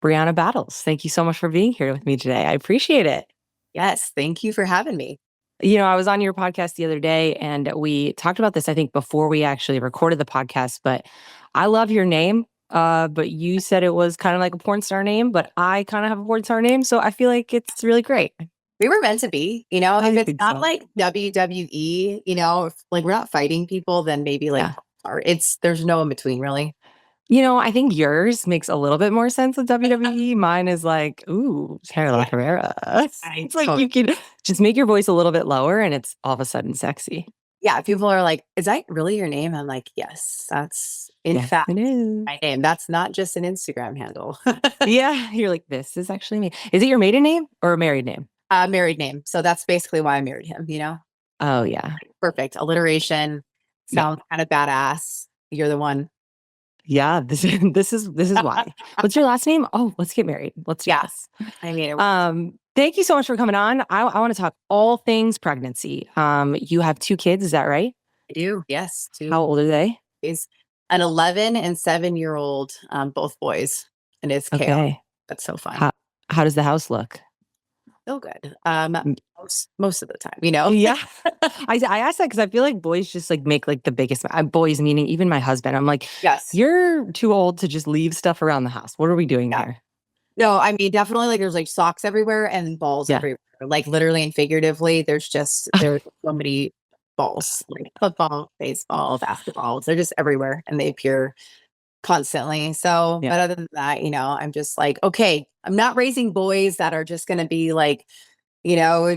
Brianna Battles. Thank you so much for being here with me today. I appreciate it. Yes, thank you for having me. I was on your podcast the other day and we talked about this, I think, before we actually recorded the podcast, but I love your name. But you said it was kind of like a porn star name, but I kind of have a porn star name. So I feel like it's really great. We were meant to be, I if it's think not so. like WWE, if like we're not fighting people, then maybe like Yeah. there's no in between really. I think yours makes a little bit more sense with WWE. Mine is like, ooh, Carla Yeah, Herrera. I It's like totally, you can just make your voice a little bit lower and it's all of a sudden sexy. yeah, people are like, is that really your name? I'm like, yes, that's in Yes, fact it is. my name. That's not just an Instagram handle. Yeah, you're like, this is actually me. Is it your maiden name or a married name? Married name. So that's basically why I married him. Oh, yeah. Perfect. Alliteration. Yeah. Sounds kind of badass. You're the one. Yeah, this is why. What's your last name? Oh, let's get married. Let's do Yeah. this. I mean, Thank you so much for coming on. I want to talk all things pregnancy. You have two kids, is that right? I do. Yes. How Two old are they? is an 11 and 7-year old, both boys, and it's chaos. Okay. That's so fun. How how does the house look? So good. Mm, Most of the time. Yeah. I asked that because I feel like boys just like make like the biggest boys, meaning even my husband. I'm like, Yes. you're too old to just leave stuff around the house. What are we doing Yeah. here? No, I mean, definitely like there's like socks everywhere and balls Yeah. everywhere. Like literally and figuratively, there's so many balls, like football, baseball, basketballs. They're just everywhere and they appear constantly. So, Yeah. but other than that, I'm just like, okay, I'm not raising boys that are just going to be like,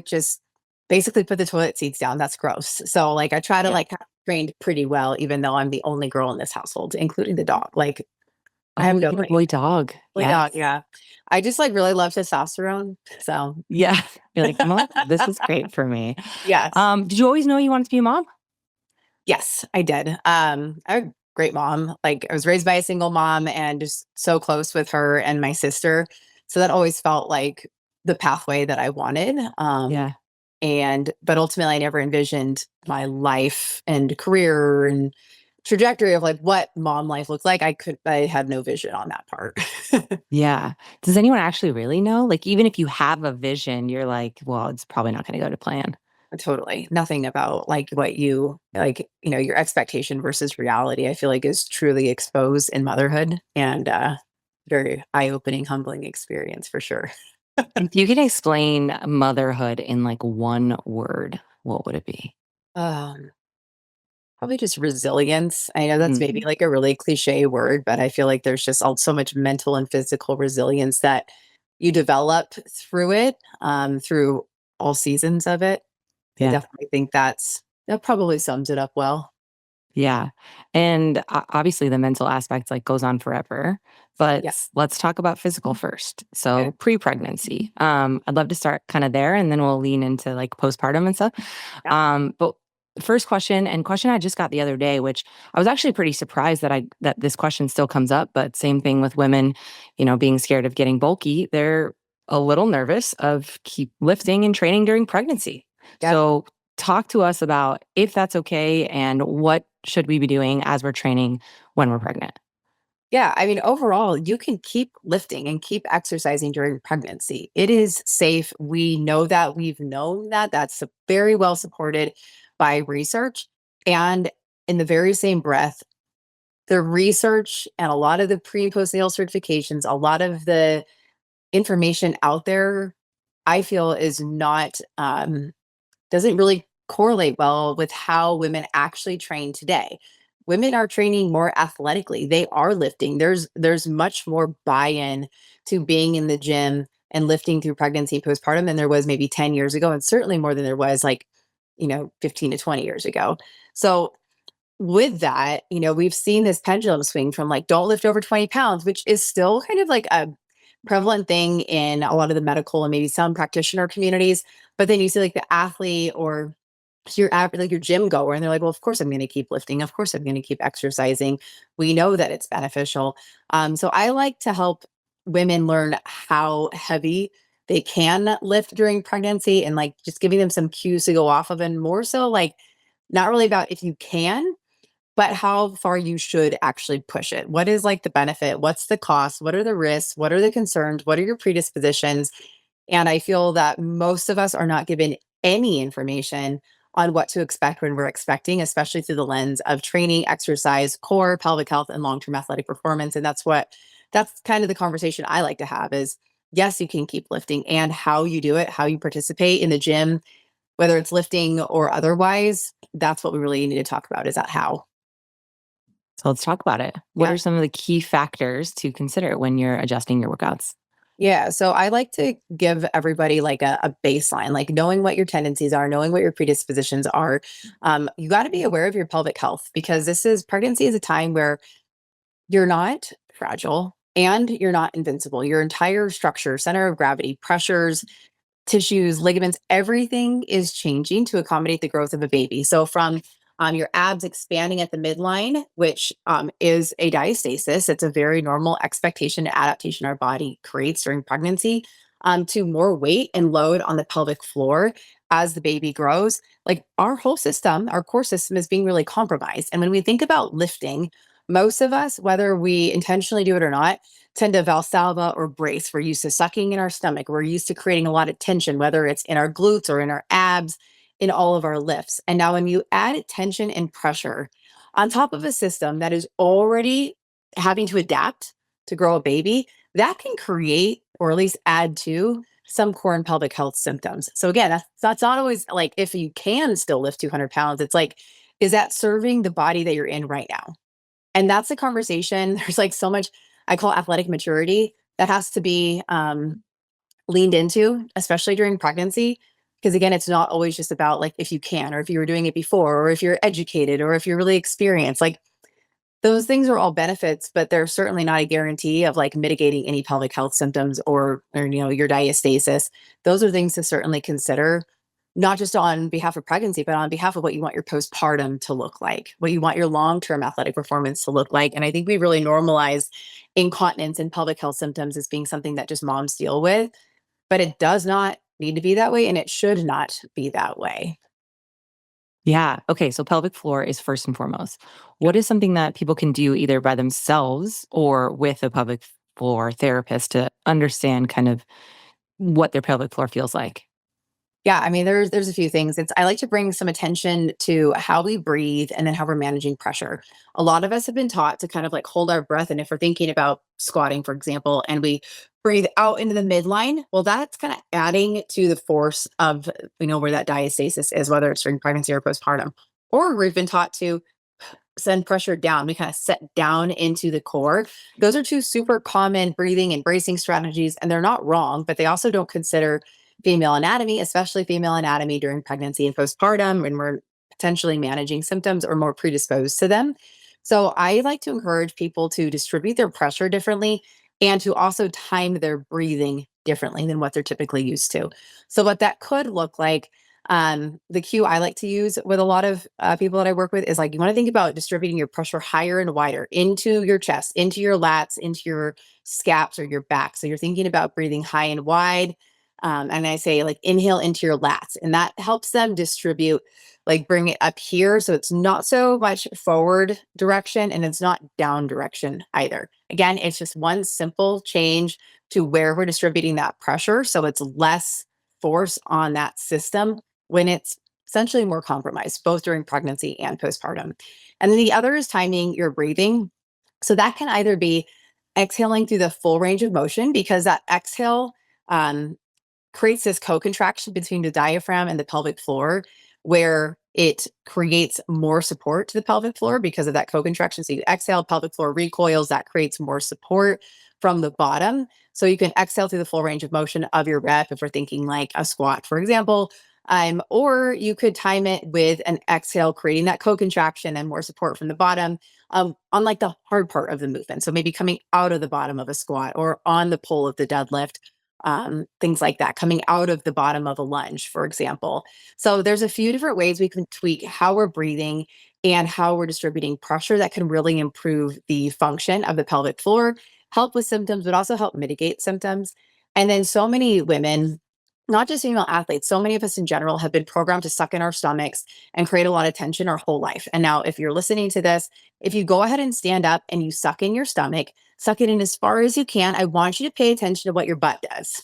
just basically put the toilet seats down. That's gross. So, like, I try to Yeah. like have trained pretty well, even though I'm the only girl in this household, including the dog. Like, I Oh, have you no have a like, boy dog. boy dog. Yes. Yeah. I just like really love testosterone. So, Yeah. You're like, I'm like, this is great for me. yes. Did you always know you wanted to be a mom? Yes, I did. I had a great mom. Like I was raised by a single mom and just so close with her and my sister. So that always felt like the pathway that I wanted. Yeah. But ultimately I never envisioned my life and career and trajectory of like what mom life looks like. I had no vision on that part. Yeah. Does anyone actually really know? Like, even if you have a vision, you're like, well, it's probably not going to go to plan. Totally. Nothing about like what you like, your expectation versus reality, I feel like is truly exposed in motherhood and very eye-opening, humbling experience for sure. If you could explain motherhood in like one word, what would it be? Um, Probably just resilience. I know that's maybe Mm, like a really cliche word, but I feel like there's just so much mental and physical resilience that you develop through it, through all seasons of it. I yeah. definitely think that probably sums it up well. Yeah. And obviously the mental aspect like goes on forever, but Yeah. let's talk about physical first. Okay. So pre-pregnancy. I'd love to start kind of there and then we'll lean into like postpartum and stuff. Yeah. But the first question and question I just got the other day, which I was actually pretty surprised that this question still comes up, but same thing with women, being scared of getting bulky. They're a little nervous of keep lifting and training during pregnancy. Yeah. So talk to us about if that's okay and what should we be doing as we're training when we're pregnant. Yeah, I mean, overall, you can keep lifting and keep exercising during pregnancy. It is safe. We know that. We've known that. That's very well supported by research. And in the very same breath, the research and a lot of the pre and postnatal certifications, a lot of the information out there, I feel is not, doesn't really correlate well with how women actually train today. Women are training more athletically. They are lifting. There's much more buy-in to being in the gym and lifting through pregnancy postpartum than there was maybe 10 years ago, and certainly more than there was like, 15 to 20 years ago. So with that, we've seen this pendulum swing from like don't lift over 20 pounds, which is still kind of like a prevalent thing in a lot of the medical and maybe some practitioner communities. But then you see like the athlete or like your gym goer, and they're like, well, of course I'm going to keep lifting. Of course I'm going to keep exercising. We know that it's beneficial. So I like to help women learn how heavy they can lift during pregnancy and like just giving them some cues to go off of, and more so like not really about if you can, but how far you should actually push it. What is like the benefit? What's the cost? What are the risks? What are the concerns? What are your predispositions? And I feel that most of us are not given any information on what to expect when we're expecting, especially through the lens of training, exercise, core, pelvic health, and long term athletic performance. And that's kind of the conversation I like to have is yes, you can keep lifting and how you do it, how you participate in the gym, whether it's lifting or otherwise. That's what we really need to talk about is that how. So let's talk about it. What Yeah. are some of the key factors to consider when you're adjusting your workouts? Yeah. So I like to give everybody like a baseline, like knowing what your tendencies are, knowing what your predispositions are. You got to be aware of your pelvic health because pregnancy is a time where you're not fragile and you're not invincible. Your entire structure, center of gravity, pressures, tissues, ligaments, everything is changing to accommodate the growth of a baby. So from your abs expanding at the midline, which is a diastasis, it's a very normal expectation and adaptation our body creates during pregnancy, to more weight and load on the pelvic floor as the baby grows. Like our whole system, our core system is being really compromised. And when we think about lifting, most of us, whether we intentionally do it or not, tend to valsalva or brace. We're used to sucking in our stomach. We're used to creating a lot of tension, whether it's in our glutes or in our abs, in all of our lifts. And now, when you add tension and pressure on top of a system that is already having to adapt to grow a baby, that can create or at least add to some core and pelvic health symptoms. So, again, that's not always like if you can still lift 200 pounds, it's like, is that serving the body that you're in right now? And that's a conversation. There's like so much I call athletic maturity that has to be leaned into, especially during pregnancy. Because again, it's not always just about like if you can, or if you were doing it before, or if you're educated, or if you're really experienced. Like those things are all benefits, but they're certainly not a guarantee of like mitigating any pelvic health symptoms or your diastasis. Those are things to certainly consider, not just on behalf of pregnancy, but on behalf of what you want your postpartum to look like, what you want your long-term athletic performance to look like. And I think we really normalize incontinence and pelvic health symptoms as being something that just moms deal with, but it does not need to be that way, and it should not be that way. Yeah. Okay. So pelvic floor is first and foremost. What is something that people can do either by themselves or with a pelvic floor therapist to understand kind of what their pelvic floor feels like? Yeah, I mean, there's a few things. I like to bring some attention to how we breathe and then how we're managing pressure. A lot of us have been taught to kind of like hold our breath, and if we're thinking about squatting, for example, and we breathe out into the midline, well, that's kind of adding to the force of where that diastasis is, whether it's during pregnancy or postpartum. Or we've been taught to send pressure down. We kind of set down into the core. Those are two super common breathing and bracing strategies, and they're not wrong, but they also don't consider female anatomy, especially female anatomy during pregnancy and postpartum when we're potentially managing symptoms or more predisposed to them. So I like to encourage people to distribute their pressure differently and to also time their breathing differently than what they're typically used to. So what that could look like, the cue I like to use with a lot of people that I work with is like you want to think about distributing your pressure higher and wider into your chest, into your lats, into your scaps or your back. So you're thinking about breathing high and wide. And I say like inhale into your lats, and that helps them distribute, like bring it up here. So it's not so much forward direction and it's not down direction either. Again, it's just one simple change to where we're distributing that pressure. So it's less force on that system when it's essentially more compromised, both during pregnancy and postpartum. And then the other is timing your breathing. So that can either be exhaling through the full range of motion because that exhale um, creates this co-contraction between the diaphragm and the pelvic floor where it creates more support to the pelvic floor because of that co-contraction. So you exhale, pelvic floor recoils, that creates more support from the bottom. So you can exhale through the full range of motion of your rep if we're thinking like a squat, for example. Or you could time it with an exhale, creating that co-contraction and more support from the bottom on like the hard part of the movement. So maybe coming out of the bottom of a squat or on the pull of the deadlift, things like that, coming out of the bottom of a lunge, for example. So there's a few different ways we can tweak how we're breathing and how we're distributing pressure that can really improve the function of the pelvic floor, help with symptoms, but also help mitigate symptoms. And then so many women not just female athletes, so many of us in general have been programmed to suck in our stomachs and create a lot of tension our whole life. And now, if you're listening to this, if you go ahead and stand up and you suck in your stomach, suck it in as far as you can. I want you to pay attention to what your butt does.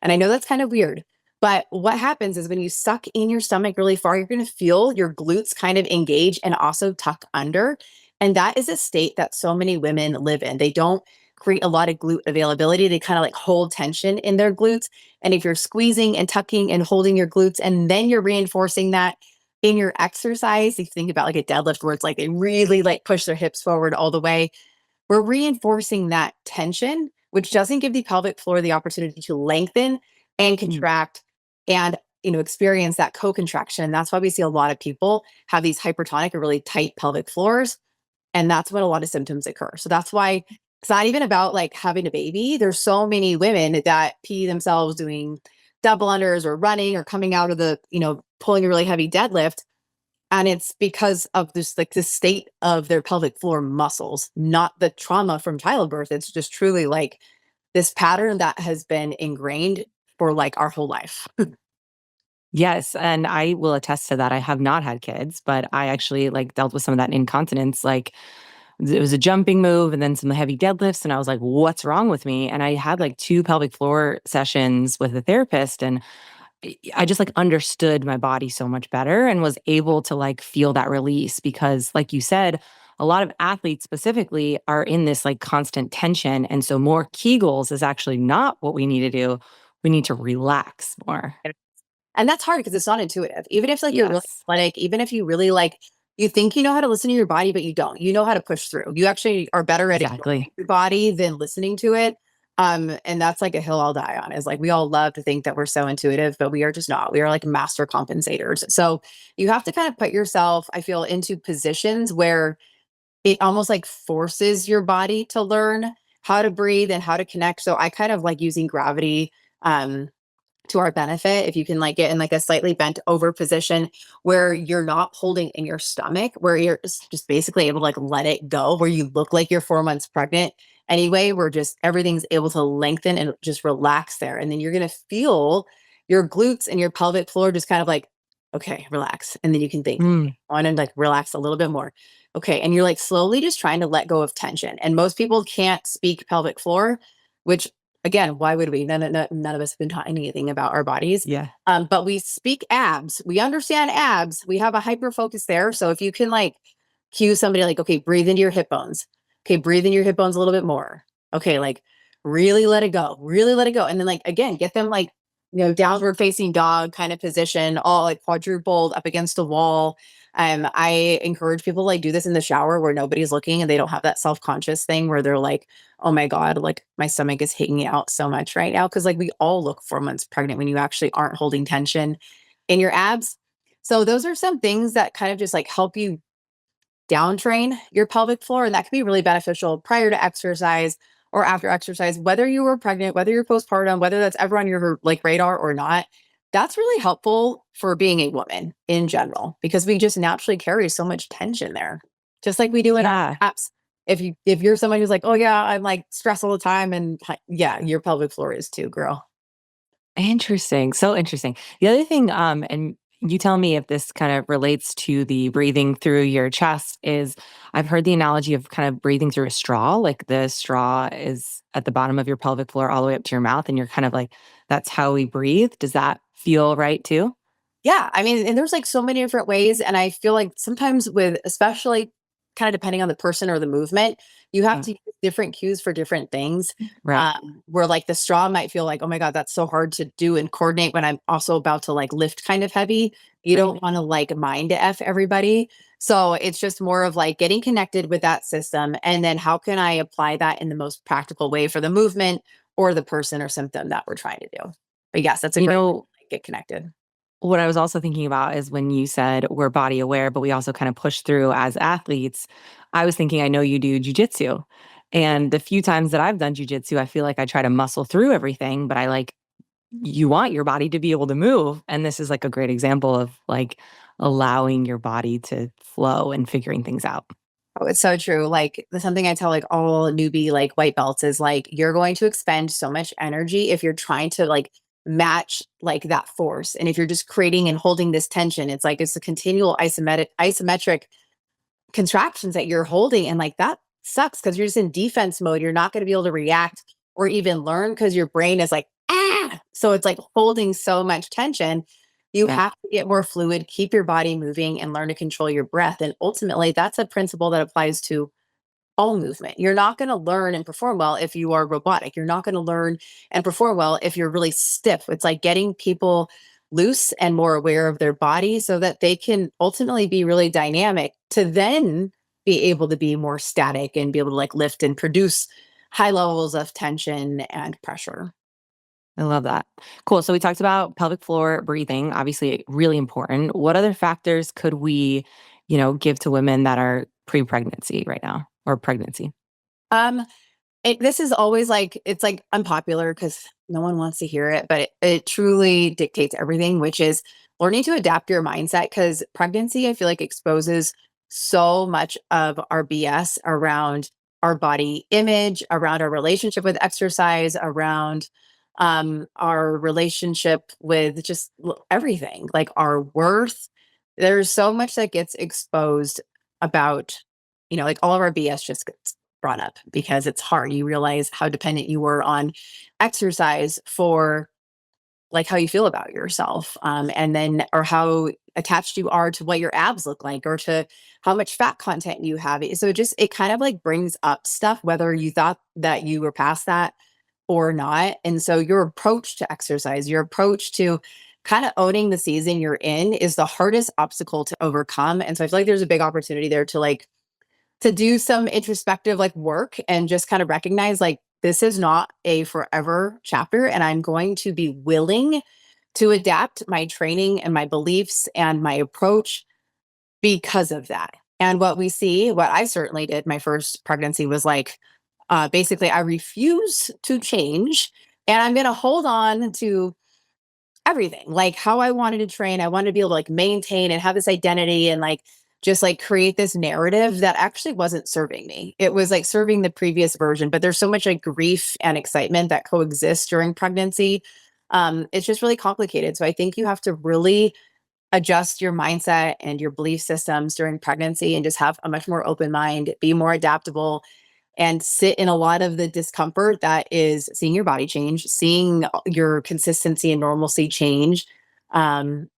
And I know that's kind of weird, but what happens is when you suck in your stomach really far, you're going to feel your glutes kind of engage and also tuck under. And that is a state that so many women live in. They don't create a lot of glute availability. They kind of like hold tension in their glutes. And if you're squeezing and tucking and holding your glutes, and then you're reinforcing that in your exercise, if you think about like a deadlift where it's like they really like push their hips forward all the way, we're reinforcing that tension, which doesn't give the pelvic floor the opportunity to lengthen and Mm. contract and experience that co-contraction. And that's why we see a lot of people have these hypertonic or really tight pelvic floors. And that's when a lot of symptoms occur. So that's why it's not even about like having a baby. There's so many women that pee themselves doing double unders or running or coming out of the, pulling a really heavy deadlift. And it's because of this, like the state of their pelvic floor muscles, not the trauma from childbirth. It's just truly like this pattern that has been ingrained for like our whole life. Yes, and I will attest to that. I have not had kids, but I actually, like, dealt with some of that incontinence, like, it was a jumping move and then some heavy deadlifts, and I was like, "What's wrong with me?" And I had, like, 2 pelvic floor sessions with a therapist, and I just, like, understood my body so much better and was able to, like, feel that release because, like you said, a lot of athletes specifically are in this, like, constant tension, and so more Kegels is actually not what we need to do. We need to relax more. And that's hard because it's not intuitive. Even if like you're really Yes, athletic, even if you really like you think you know how to listen to your body, but you don't. You know how to push through. You actually are better at ignoring exactly. your body than listening to it. And that's like a hill I'll die on. Is like we all love to think that we're so intuitive, but we are just not. We are like master compensators. So you have to kind of put yourself, I feel, into positions where it almost like forces your body to learn how to breathe and how to connect. So I kind of like using gravity. To our benefit if you can like get in like a slightly bent over position where you're not holding in your stomach, where you're just basically able to like let it go, where you look like you're 4 months pregnant anyway, where just everything's able to lengthen and just relax there. And then you're going to feel your glutes and your pelvic floor just kind of like, okay, relax. And then you can think, Mm, I want to like relax a little bit more. Okay. And you're like slowly just trying to let go of tension. And most people can't speak pelvic floor, which again, why would we? None of us have been taught anything about our bodies. yeah. But we speak abs. We understand abs. We have a hyper focus there. So if you can like cue somebody like, okay, breathe into your hip bones. Okay, breathe into your hip bones a little bit more. Okay, like really let it go. Really let it go. And then like again, get them like, downward facing dog kind of position, all like quadrupled up against a wall. I encourage people to like do this in the shower where nobody's looking and they don't have that self-conscious thing where they're like, oh my God, like my stomach is hanging out so much right now. Cause like we all look 4 months pregnant when you actually aren't holding tension in your abs. So those are some things that kind of just like help you down train your pelvic floor. And that can be really beneficial prior to exercise or after exercise, whether you were pregnant, whether you're postpartum, whether that's ever on your like radar or not. That's really helpful for being a woman in general because we just naturally carry so much tension there, just like we do in our Yeah. apps. If you're somebody who's like, oh yeah, I'm like stressed all the time, and yeah, your pelvic floor is too, girl. Interesting. So interesting. The other thing, and you tell me if this kind of relates to the breathing through your chest, is I've heard the analogy of kind of breathing through a straw. Like the straw is at the bottom of your pelvic floor all the way up to your mouth, and you're kind of like, that's how we breathe. Does that feel right too? Yeah, I mean, and there's like so many different ways. And I feel like sometimes with, especially kind of depending on the person or the movement, you have Uh, to use different cues for different things. right. Where like the straw might feel like, oh my God, that's so hard to do and coordinate when I'm also about to like lift kind of heavy. You Right. don't want to like mind F everybody. So it's just more of like getting connected with that system. And then how can I apply that in the most practical way for the movement or the person or symptom that we're trying to do? But yes, that's a You great way know, to like, get connected. what I was also thinking about is when you said we're body aware, but we also kind of push through as athletes. I was thinking, I know you do jujitsu. And the few times that I've done jujitsu, I feel like I try to muscle through everything, but I like, you want your body to be able to move. And this is like a great example of like allowing your body to flow and figuring things out. Oh, it's so true. Like something I tell like all newbie like white belts is like you're going to expend so much energy if you're trying to like match like that force. And if you're just creating and holding this tension, it's like it's a continual isometric contractions that you're holding. And like that sucks because you're just in defense mode. You're not going to be able to react or even learn because your brain is like, ah. So it's like holding so much tension. You Yeah. have to get more fluid, keep your body moving, and learn to control your breath. And ultimately, that's a principle that applies to all movement. You're not going to learn and perform well if you are robotic. You're not going to learn and perform well if you're really stiff. It's like getting people loose and more aware of their body so that they can ultimately be really dynamic to then be able to be more static and be able to like lift and produce high levels of tension and pressure. I love that. Cool. So we talked about pelvic floor breathing, obviously really important. What other factors could we, give to women that are pre-pregnancy right now or pregnancy? Um, this is always like it's like unpopular because no one wants to hear it, but it truly dictates everything, which is learning to adapt your mindset. Because pregnancy, I feel like exposes so much of our BS around our body image, around our relationship with exercise, around our relationship with just everything, like our worth. There's so much that gets exposed about, like all of our BS just gets brought up because it's hard. You realize how dependent you were on exercise for like how you feel about yourself. And then, or how attached you are to what your abs look like or to how much fat content you have. So it kind of like brings up stuff, whether you thought that you were past that or not. And so your approach to exercise, your approach to kind of owning the season you're in is the hardest obstacle to overcome. And so I feel like there's a big opportunity there to do some introspective like work and just kind of recognize like this is not a forever chapter and I'm going to be willing to adapt my training and my beliefs and my approach because of that. And what I certainly did my first pregnancy was like basically I refuse to change and I'm going to hold on to everything, like how I wanted to train. I wanted to be able to like maintain and have this identity and like just like create this narrative that actually wasn't serving me. It was like serving the previous version, but there's so much like grief and excitement that coexists during pregnancy. It's just really complicated. So I think you have to really adjust your mindset and your belief systems during pregnancy and just have a much more open mind, be more adaptable, and sit in a lot of the discomfort that is seeing your body change, seeing your consistency and normalcy change, um,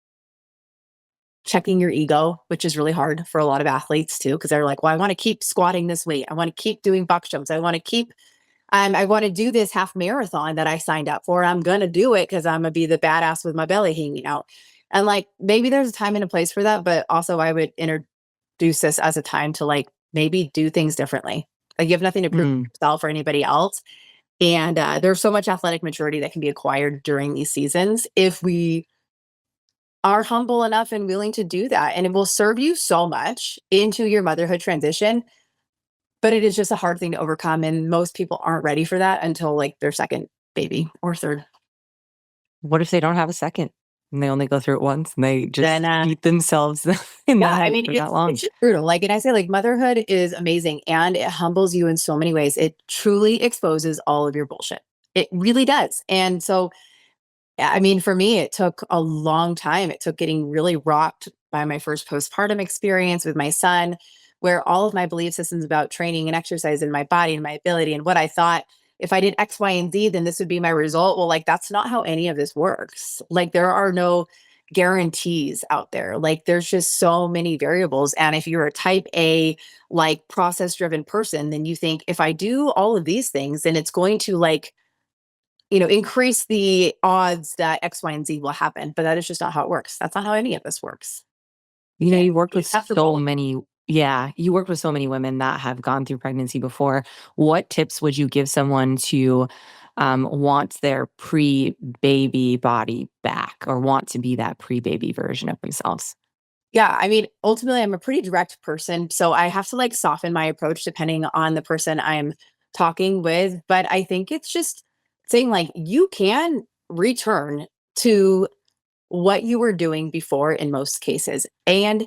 checking your ego, which is really hard for a lot of athletes too, because they're like, well, I want to keep squatting this weight. I want to keep doing box jumps. I want to do this half marathon that I signed up for. I'm going to do it because I'm going to be the badass with my belly hanging out. And like, maybe there's a time and a place for that, but also I would introduce this as a time to like maybe do things differently. Like you have nothing to prove to Mm. yourself or anybody else. And there's so much athletic maturity that can be acquired during these seasons if we are humble enough and willing to do that. And it will serve you so much into your motherhood transition. But it is just a hard thing to overcome. And most people aren't ready for that until like their second baby or third. What if they don't have a second and they only go through it once and they just Then beat themselves in the yeah, I head mean, for that long? it's just brutal. Like, and I say, like, motherhood is amazing and it humbles you in so many ways. It truly exposes all of your bullshit. It really does. And so, yeah, I mean, for me, it took a long time. It took getting really rocked by my first postpartum experience with my son, where all of my belief systems about training and exercise and my body and my ability and what I thought if I did X, Y, and Z, then this would be my result. Well, like, that's not how any of this works. Like, there are no guarantees out there. Like, there's just so many variables. And if you're a type A, like process driven person, then you think if I do all of these things, then it's going to like, increase the odds that X, Y, and Z will happen. But that is just not how it works. That's not how any of this works. You can't You worked be with so comfortable. many yeah, you worked with so many women that have gone through pregnancy before. What tips would you give someone to, want their pre-baby body back or want to be that pre-baby version of themselves? Yeah, I mean, ultimately, I'm a pretty direct person, so I have to like soften my approach depending on the person I'm talking with. But I think it's just saying like you can return to what you were doing before in most cases. And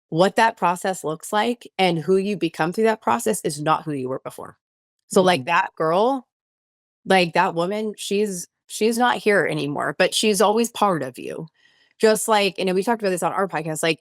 what that process looks like and who you become through that process is not who you were before. So like Mhm. that girl, like that woman, she's not here anymore, but she's always part of you. Just like, we talked about this on our podcast, like,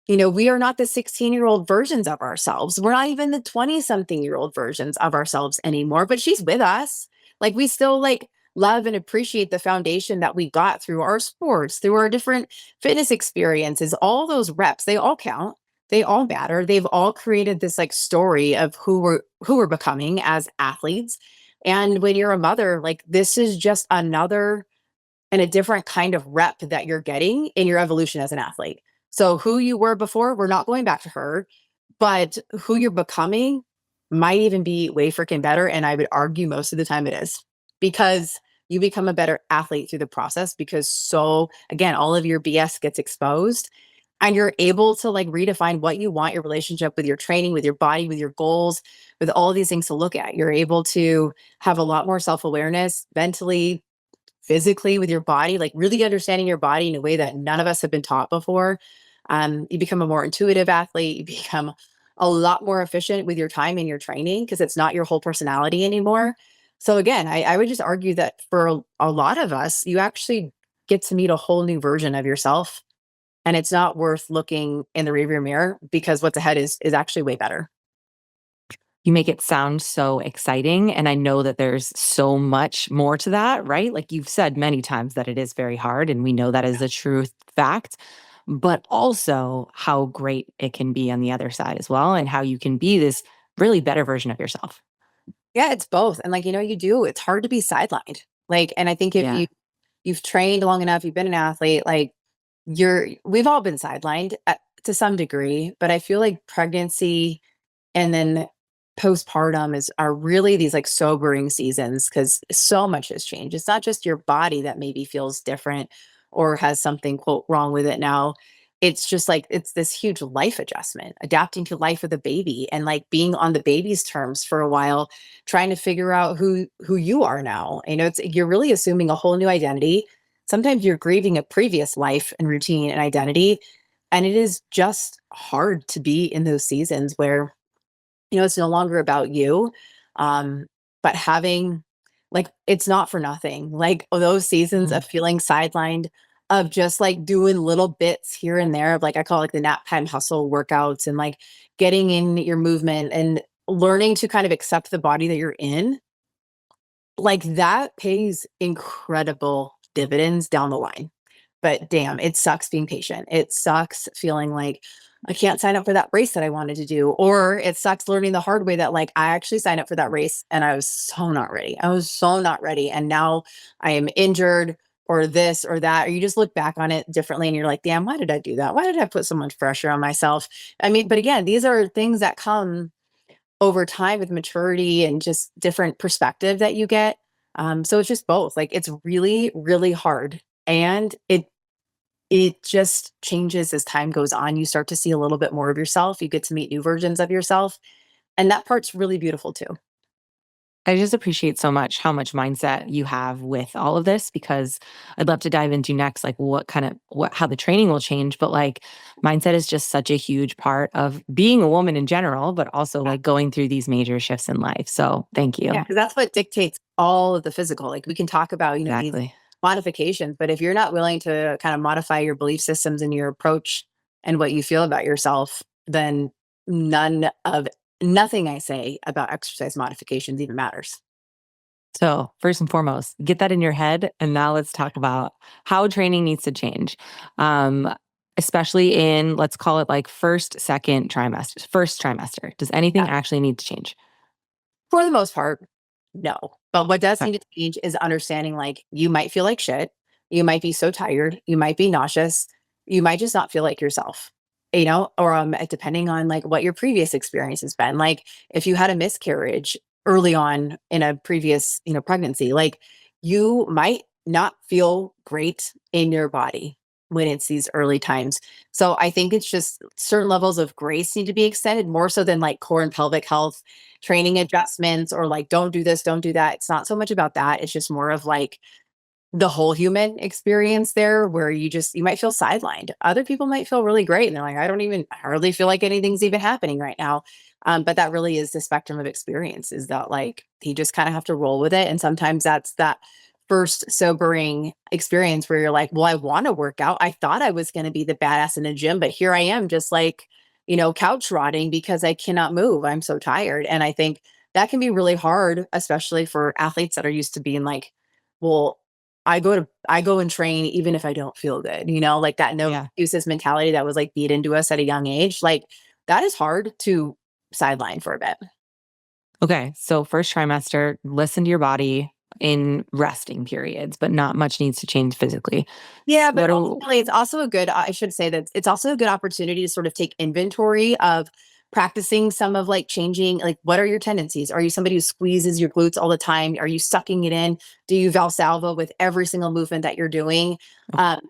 we are not the 16-year-old versions of ourselves. We're not even the 20-something-year-old versions of ourselves anymore, but she's with us. Like, we still like love and appreciate the foundation that we got through our sports, through our different fitness experiences. All those reps, they all count. They all matter. They've all created this like story of who we're becoming as athletes. And when you're a mother, like, this is just another and a different kind of rep that you're getting in your evolution as an athlete. So who you were before, we're not going back to her, but who you're becoming might even be way freaking better. And I would argue most of the time it is, because you become a better athlete through the process, because so again, all of your BS gets exposed and you're able to like redefine what you want your relationship with your training, with your body, with your goals, with all these things to look at. You're able to have a lot more self-awareness mentally, physically, with your body, like really understanding your body in a way that none of us have been taught before. You become a more intuitive athlete. You become a lot more efficient with your time and your training, because it's not your whole personality anymore. So again, I would just argue that for a lot of us, you actually get to meet a whole new version of yourself, and it's not worth looking in the rearview mirror, because what's ahead is actually way better. You make it sound so exciting, and I know that there's so much more to that, right? Like you've said many times that it is very hard, and we know that is a true fact, but also how great it can be on the other side as well, and how you can be this really better version of yourself. Yeah, it's both. And like, it's hard to be sidelined. Like, and I think if Yeah. you've trained long enough, you've been an athlete, like we've all been sidelined to some degree, but I feel like pregnancy and then postpartum are really these like sobering seasons, because so much has changed. It's not just your body that maybe feels different or has something quote wrong with it now. It's just like it's this huge life adjustment, adapting to life with a baby and like being on the baby's terms for a while, trying to figure out who you are now. You're really assuming a whole new identity. Sometimes you're grieving a previous life and routine and identity. And it is just hard to be in those seasons where it's no longer about you. Um, but having like, it's not for nothing. Like those seasons Mhm. of feeling sidelined, of just like doing little bits here and there of like, I call it like the nap time hustle workouts, and like getting in your movement and learning to kind of accept the body that you're in, like that pays incredible dividends down the line. But damn, it sucks being patient. It sucks feeling like I can't sign up for that race that I wanted to do. Or it sucks learning the hard way that like I actually signed up for that race and I was so not ready. I was so not ready. And now I am injured or this or that. Or you just look back on it differently and you're like, damn, why did I do that? Why did I put so much pressure on myself? I mean, but again, these are things that come over time with maturity and just different perspective that you get. So it's just both. Like it's really, really hard. And it just changes as time goes on. You start to see a little bit more of yourself. You get to meet new versions of yourself. And that part's really beautiful too. I just appreciate so much how much mindset you have with all of this, because I'd love to dive into next, like how the training will change. But like mindset is just such a huge part of being a woman in general, but also Yeah. like going through these major shifts in life. So thank Yeah. you. Because that's what dictates all of the physical. Like we can talk about, these Exactly. modifications, but if you're not willing to kind of modify your belief systems and your approach and what you feel about yourself, then none of nothing I say about exercise modifications even matters. So, first and foremost, get that in your head. And now let's talk about how training needs to change. Um, Especially in, let's call it like first trimester. Does anything actually need to change? For the most part, no. But what does Okay. need to change is understanding like you might feel like shit. You might be so tired. You might be nauseous. You might just not feel like yourself, or depending on like what your previous experience has been. Like if you had a miscarriage early on in a previous, pregnancy, like you might not feel great in your body when it's these early times. So I think it's just certain levels of grace need to be extended more so than like core and pelvic health training adjustments or like don't do this, don't do that. It's not so much about that. It's just more of like the whole human experience there where you might feel sidelined. Other people might feel really great and they're like, I don't even hardly feel like anything's even happening right now. But that really is the spectrum of experience, is that like you just kind of have to roll with it. And sometimes that's that first sobering experience where you're like, well, I want to work out. I thought I was going to be the badass in the gym, but here I am just like, couch rotting because I cannot move. I'm so tired. And I think that can be really hard, especially for athletes that are used to being like, well, I go and train even if I don't feel good, like that no Yeah. excuses mentality that was like beat into us at a young age. Like that is hard to sideline for a bit. Okay. So first trimester, listen to your body in resting periods, but not much needs to change physically. Yeah, but What do ultimately, it's also a good, I should say that it's also a good opportunity to sort of take inventory of practicing some of like changing, like, what are your tendencies? Are you somebody who squeezes your glutes all the time? Are you sucking it in? Do you Valsalva with every single movement that you're doing? Um,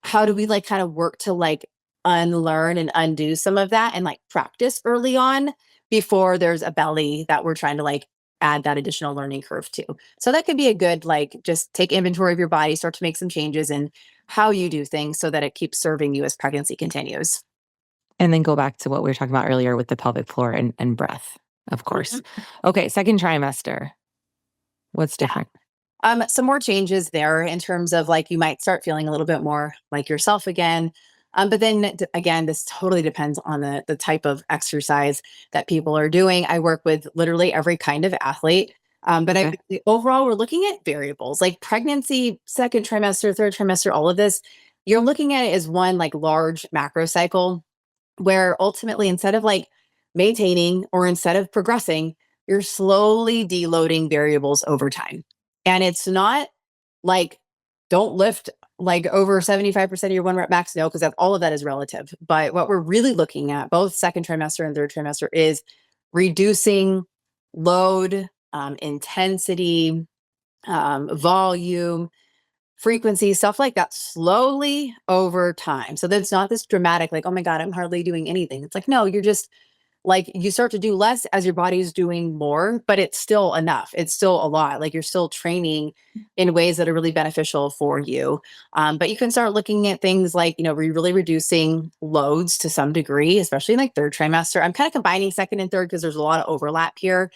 how do we like kind of work to like unlearn and undo some of that and like practice early on before there's a belly that we're trying to like add that additional learning curve to? So that could be a good, like, just take inventory of your body, start to make some changes and how you do things so that it keeps serving you as pregnancy continues. And then go back to what we were talking about earlier with the pelvic floor and breath, of course. Mhm. Okay, second trimester. What's Yeah. different? Some more changes there in terms of like you might start feeling a little bit more like yourself again. But then again, this totally depends on the type of exercise that people are doing. I work with literally every kind of athlete. But Okay. overall, we're looking at variables like pregnancy, second trimester, third trimester, all of this. You're looking at it as one like large macro cycle where ultimately instead of like maintaining or instead of progressing, you're slowly deloading variables over time. And it's not like don't lift like over 75% of your one rep max. No, because all of that is relative. But what we're really looking at, both second trimester and third trimester, is reducing load, intensity, volume, frequency, stuff like that slowly over time. So that's not this dramatic, like, oh my God, I'm hardly doing anything. It's like, no, you're just like, you start to do less as your body's doing more, but it's still enough. It's still a lot. Like you're still training in ways that are really beneficial for you. But you can start looking at things like, really reducing loads to some degree, especially in like third trimester. I'm kind of combining second and third because there's a lot of overlap here.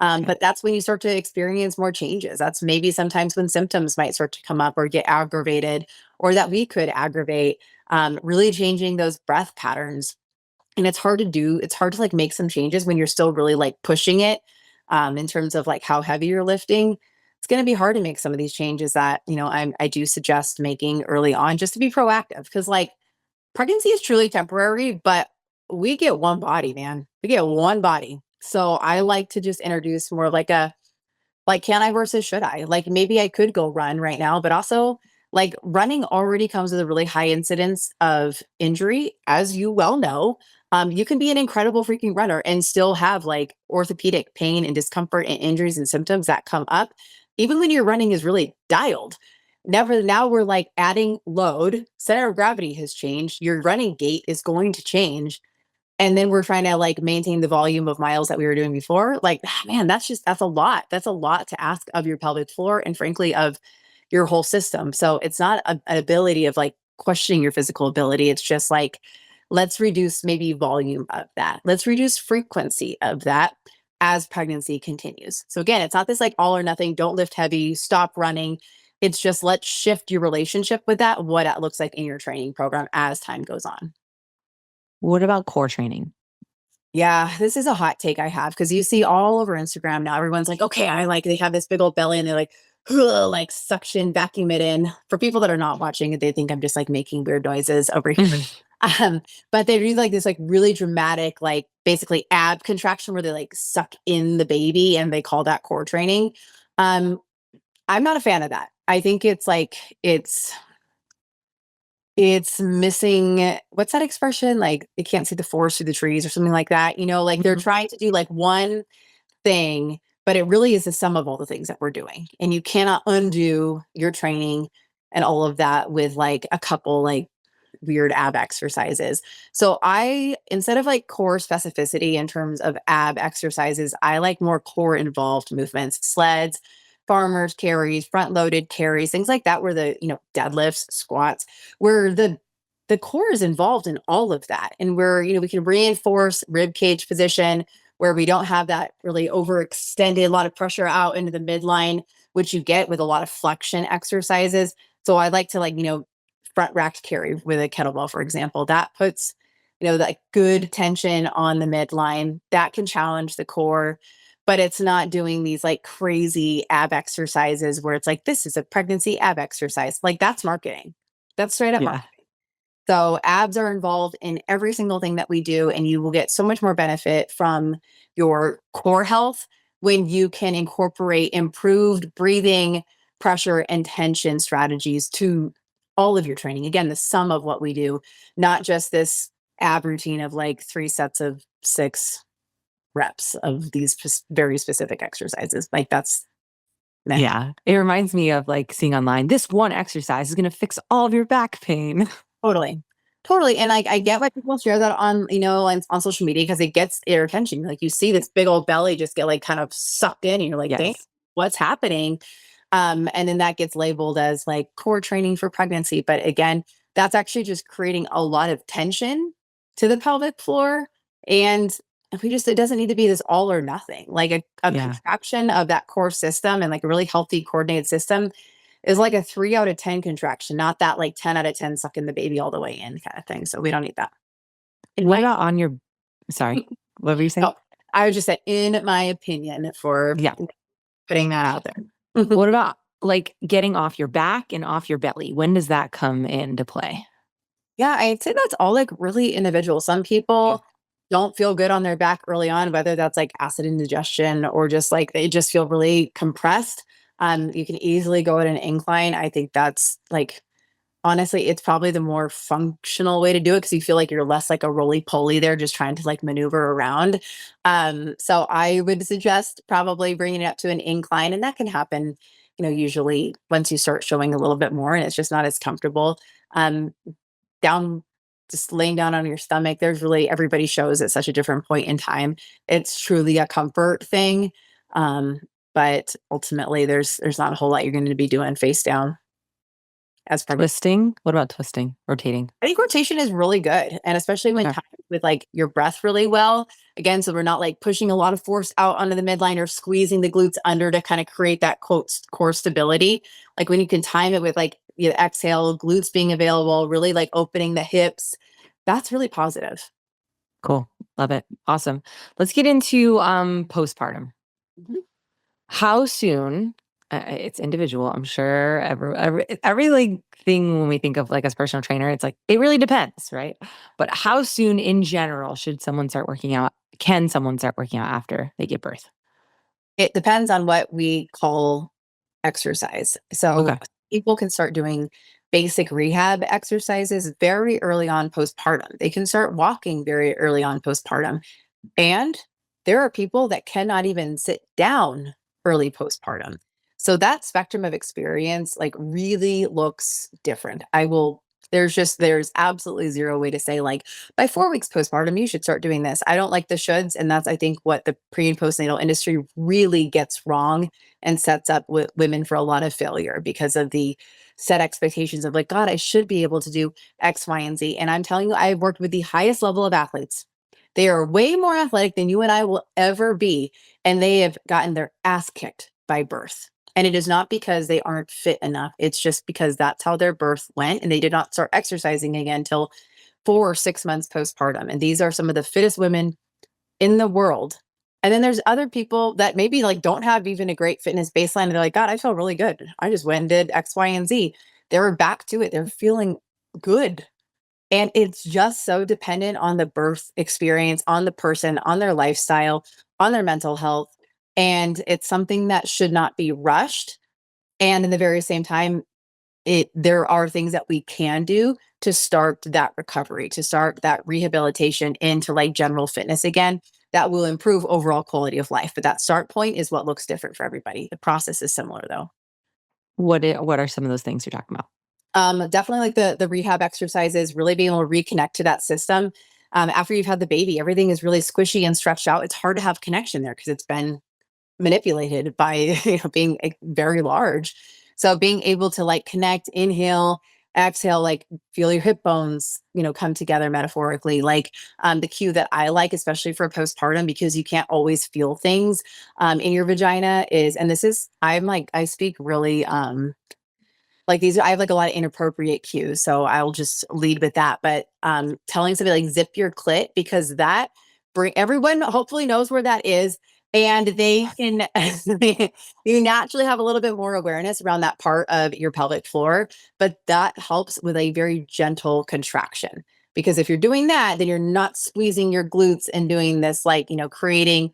Okay. But that's when you start to experience more changes. That's maybe sometimes when symptoms might start to come up or get aggravated, or that we could aggravate, really changing those breath patterns. And it's hard to do. It's hard to like make some changes when you're still really like pushing it, in terms of like how heavy you're lifting. It's going to be hard to make some of these changes that, I do suggest making early on just to be proactive because like pregnancy is truly temporary, but we get one body, man. We get one body. So I like to just introduce more of like a, like, can I versus should I? Like, maybe I could go run right now, but also, like, running already comes with a really high incidence of injury, as you well know. You can be an incredible freaking runner and still have like orthopedic pain and discomfort and injuries and symptoms that come up, even when your running is really dialed. Never now we're like adding load, center of gravity has changed, your running gait is going to change and then we're trying to like maintain the volume of miles that we were doing before. Like, man, that's a lot. That's a lot to ask of your pelvic floor and frankly of your whole system. So it's not an ability of like questioning your physical ability. It's just like, let's reduce maybe volume of that. Let's reduce frequency of that as pregnancy continues. So again, it's not this like all or nothing, don't lift heavy, stop running. It's just let's shift your relationship with that, what it looks like in your training program as time goes on. What about core training? Yeah, this is a hot take I have because you see all over Instagram now, everyone's like, okay, I like, they have this big old belly and they're like, "Ugh," like suction, vacuum it in. For people that are not watching, they think I'm just like making weird noises over here. Um, but they do like this like really dramatic, like basically ab contraction where they like suck in the baby and they call that core training. Um, I'm not a fan of that. I think it's like it's missing, what's that expression? Like, "They can't see the forest through the trees," or something like that, like, they're Mhm. trying to do, like, one thing, but it really is the sum of all the things that we're doing, and you cannot undo your training and all of that with, like, a couple, like, weird ab exercises. So I, instead of, like, core specificity in terms of ab exercises, I like more core involved movements, sleds, farmers carries, front loaded carries, things like that, where deadlifts, squats, where the core is involved in all of that. And where, we can reinforce rib cage position where we don't have that really overextended, a lot of pressure out into the midline, which you get with a lot of flexion exercises. So I like to like, front rack carry with a kettlebell, for example. That puts, that good tension on the midline. That can challenge the core, but it's not doing these like crazy ab exercises where it's like, this is a pregnancy ab exercise. Like that's marketing. That's straight up Yeah. marketing. So abs are involved in every single thing that we do, and you will get so much more benefit from your core health when you can incorporate improved breathing, pressure, and tension strategies to all of your training. Again, the sum of what we do, not just this ab routine of like 3 sets of 6 reps of these very specific exercises. Like that's meh. Yeah. It reminds me of like seeing online, this one exercise is going to fix all of your back pain. Totally. Totally. And like I get why people share that on, on social media because it gets their attention. Like you see this big old belly just get like kind of sucked in and you're like, dang, Yes. what's happening? And then that gets labeled as like core training for pregnancy. But again, that's actually just creating a lot of tension to the pelvic floor. And it doesn't need to be this all or nothing. Like a Yeah. contraction of that core system and like a really healthy coordinated system is like a 3 out of 10 contraction, not that like 10 out of 10 sucking the baby all the way in kind of thing. So we don't need that. What about on your, sorry, what were you saying? Oh, I was just saying, in my opinion, for Yeah. putting that out there. What about like getting off your back and off your belly? When does that come into play? Yeah, I'd say that's all like really individual. Some people don't feel good on their back early on, whether that's like acid indigestion or just like they just feel really compressed. You can easily go at an incline. I think that's like honestly, it's probably the more functional way to do it because you feel like you're less like a roly-poly there, just trying to like maneuver around. So I would suggest probably bringing it up to an incline, and that can happen, usually once you start showing a little bit more and it's just not as comfortable. Um, down, just laying down on your stomach, there's really everybody shows at such a different point in time. It's truly a comfort thing. Um, but ultimately there's not a whole lot you're going to be doing face down as pregnant. Twisting? What about twisting, rotating? I think rotation is really good. And especially when Okay. timed with like your breath really well. Again, so we're not like pushing a lot of force out onto the midline or squeezing the glutes under to kind of create that quote core stability. Like when you can time it with like the exhale, glutes being available, really like opening the hips, that's really positive. Cool. Love it. Awesome. Let's get into postpartum. Mhm. How soon? It's individual. I'm sure every like thing when we think of like as personal trainer, it's like it really depends, right? But how soon in general should someone start working out? Can someone start working out after they give birth? It depends on what we call exercise. So Okay. people can start doing basic rehab exercises very early on postpartum. They can start walking very early on postpartum. And there are people that cannot even sit down early postpartum. So that spectrum of experience like really looks different. There's absolutely zero way to say like by 4 weeks postpartum you should start doing this. I don't like the shoulds, and that's I think what the pre and postnatal industry really gets wrong and sets up women for a lot of failure because of the set expectations of like, God, I should be able to do X, Y, and Z. And I'm telling you, I've worked with the highest level of athletes. They are way more athletic than you and I will ever be, and they have gotten their ass kicked by birth. And it is not because they aren't fit enough. It's just because that's how their birth went, and they did not start exercising again until 4 or 6 months postpartum. And these are some of the fittest women in the world. And then there's other people that maybe like don't have even a great fitness baseline. And they're like, God, I feel really good. I just went and did X, Y, and Z. They're back to it. They're feeling good. And it's just so dependent on the birth experience, on the person, on their lifestyle, on their mental health. And it's something that should not be rushed. And in the very same time, there are things that we can do to start that recovery, to start that rehabilitation into like general fitness again, that will improve overall quality of life. But that start point is what looks different for everybody. The process is similar though. What are some of those things you're talking about? Definitely like the rehab exercises, really being able to reconnect to that system. After you've had the baby, everything is really squishy and stretched out. It's hard to have connection there because it's been manipulated by being very large. So being able to like connect, inhale, Exhale, like feel your hip bones, come together metaphorically. Like the cue that I like, especially for postpartum, because you can't always feel things in your vagina is, and this is, I speak really like these, I have like a lot of inappropriate cues. So I'll just lead with that. But telling somebody like zip your clit, because that everyone hopefully knows where that is. And they can, you naturally have a little bit more awareness around that part of your pelvic floor, but that helps with a very gentle contraction. Because if you're doing that, then you're not squeezing your glutes and doing this, like, creating,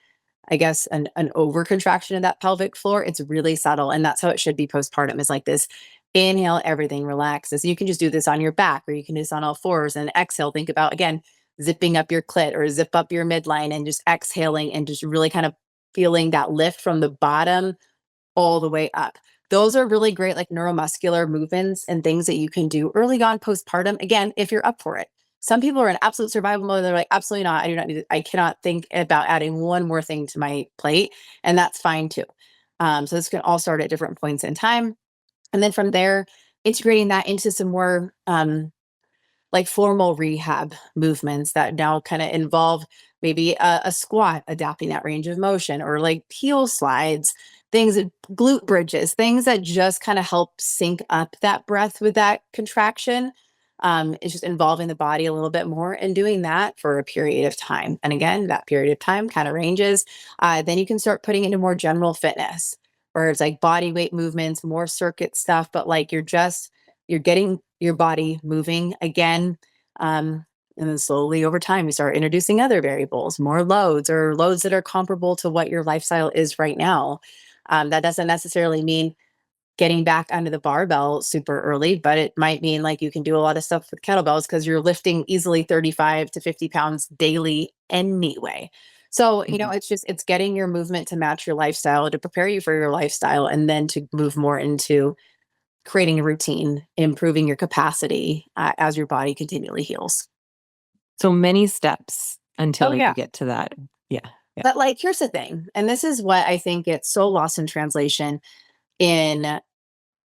I guess, an over contraction of that pelvic floor. It's really subtle. And that's how it should be postpartum, is like this. Inhale, everything relaxes. You can just do this on your back, or you can do this on all fours, and exhale. Think about, again, zipping up your clit or zip up your midline and just exhaling and just really kind of feeling that lift from the bottom all the way up. Those are really great, like neuromuscular movements and things that you can do early on postpartum. Again, if you're up for it. Some people are in absolute survival mode. They're like, absolutely not. I do not need it. I cannot think about adding one more thing to my plate. And that's fine too. So this can all start at different points in time. And then from there, integrating that into some more like formal rehab movements that now kind of involve maybe a squat, adapting that range of motion, or like heel slides, things, glute bridges, things that just kind of help sync up that breath with that contraction. It's just involving the body a little bit more and doing that for a period of time. And again, that period of time kind of ranges. Then you can start putting into more general fitness, where it's like body weight movements, more circuit stuff, but like you're getting your body moving again. And then slowly over time, you start introducing other variables, more loads, or loads that are comparable to what your lifestyle is right now. That doesn't necessarily mean getting back under the barbell super early, but it might mean like you can do a lot of stuff with kettlebells because you're lifting easily 35 to 50 pounds daily anyway. So, it's getting your movement to match your lifestyle, to prepare you for your lifestyle, and then to move more into creating a routine, improving your capacity as your body continually heals. So many steps until Oh, you yeah. get to that. Yeah. Yeah. But like, here's the thing, and this is what I think gets so lost in translation in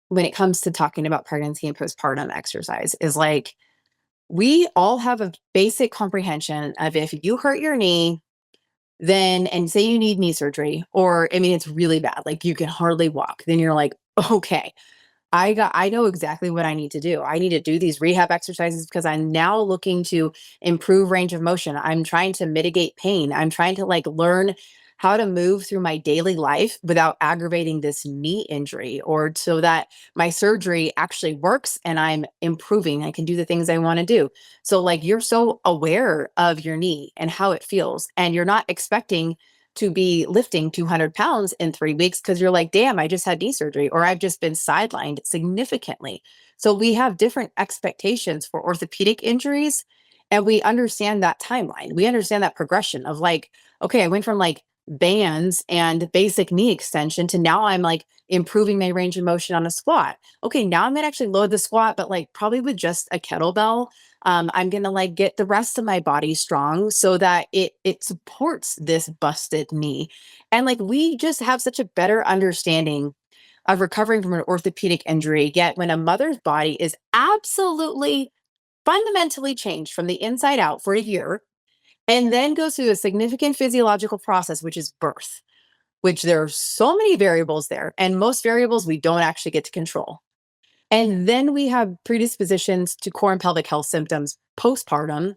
when it comes to talking about pregnancy and postpartum exercise, is like, we all have a basic comprehension of, if you hurt your knee, then, and say you need knee surgery, or I mean, it's really bad, like you can hardly walk, then you're like, okay, I know exactly what I need to do. I need to do these rehab exercises because I'm now looking to improve range of motion. I'm trying to mitigate pain. I'm trying to like learn how to move through my daily life without aggravating this knee injury, or so that my surgery actually works and I'm improving. I can do the things I want to do. So like, you're so aware of your knee and how it feels, and you're not expecting to be lifting 200 pounds in 3 weeks because you're like, damn, I just had knee surgery, or I've just been sidelined significantly. So we have different expectations for orthopedic injuries, and we understand that timeline. We understand that progression of like, okay, I went from like bands and basic knee extension to now I'm like improving my range of motion on a squat. Okay, now I'm gonna actually load the squat, but like probably with just a kettlebell. I'm gonna like get the rest of my body strong so that it supports this busted knee. And like, we just have such a better understanding of recovering from an orthopedic injury. Yet when a mother's body is absolutely fundamentally changed from the inside out for a year, and then goes through a significant physiological process, which is birth, which there are so many variables there, and most variables we don't actually get to control. And then we have predispositions to core and pelvic health symptoms postpartum.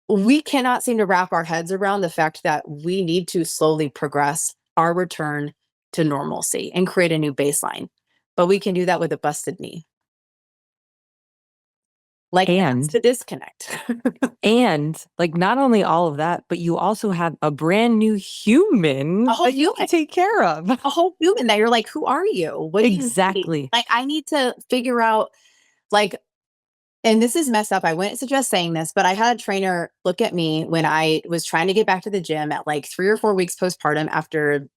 We cannot seem to wrap our heads around the fact that we need to slowly progress our return to normalcy and create a new baseline. But we can do that with a busted knee. Like, that's And the disconnect. and like, not only all of that, but you also have a brand new human A whole that you human. can take care of. A whole human that you're like, who are you? What do you need? Exactly. Like, I need to figure out, like, and this is messed up. I wouldn't suggest saying this, but I had a trainer look at me when I was trying to get back to the gym at like 3 or 4 weeks postpartum after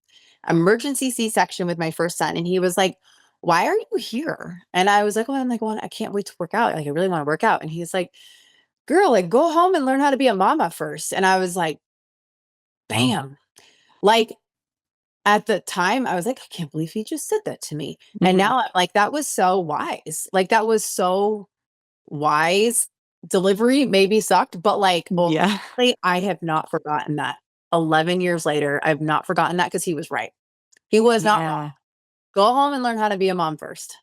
emergency C-section with my first son. And he was like, why are you here? And I was like, oh, I'm like, well, I can't wait to work out. Like, I really want to work out. And he's like, girl, like, go home and learn how to be a mama first. And I was like, bam. Like, At the time, I was like, I can't believe he just said that to me. And Mhm. now I'm like, that was so wise. Like, that was so wise. Delivery maybe sucked, but like, Yeah. ultimately, I have not forgotten that. 11 years later, I've not forgotten that because he was right. He was not wrong. Yeah. Go home and learn how to be a mom first.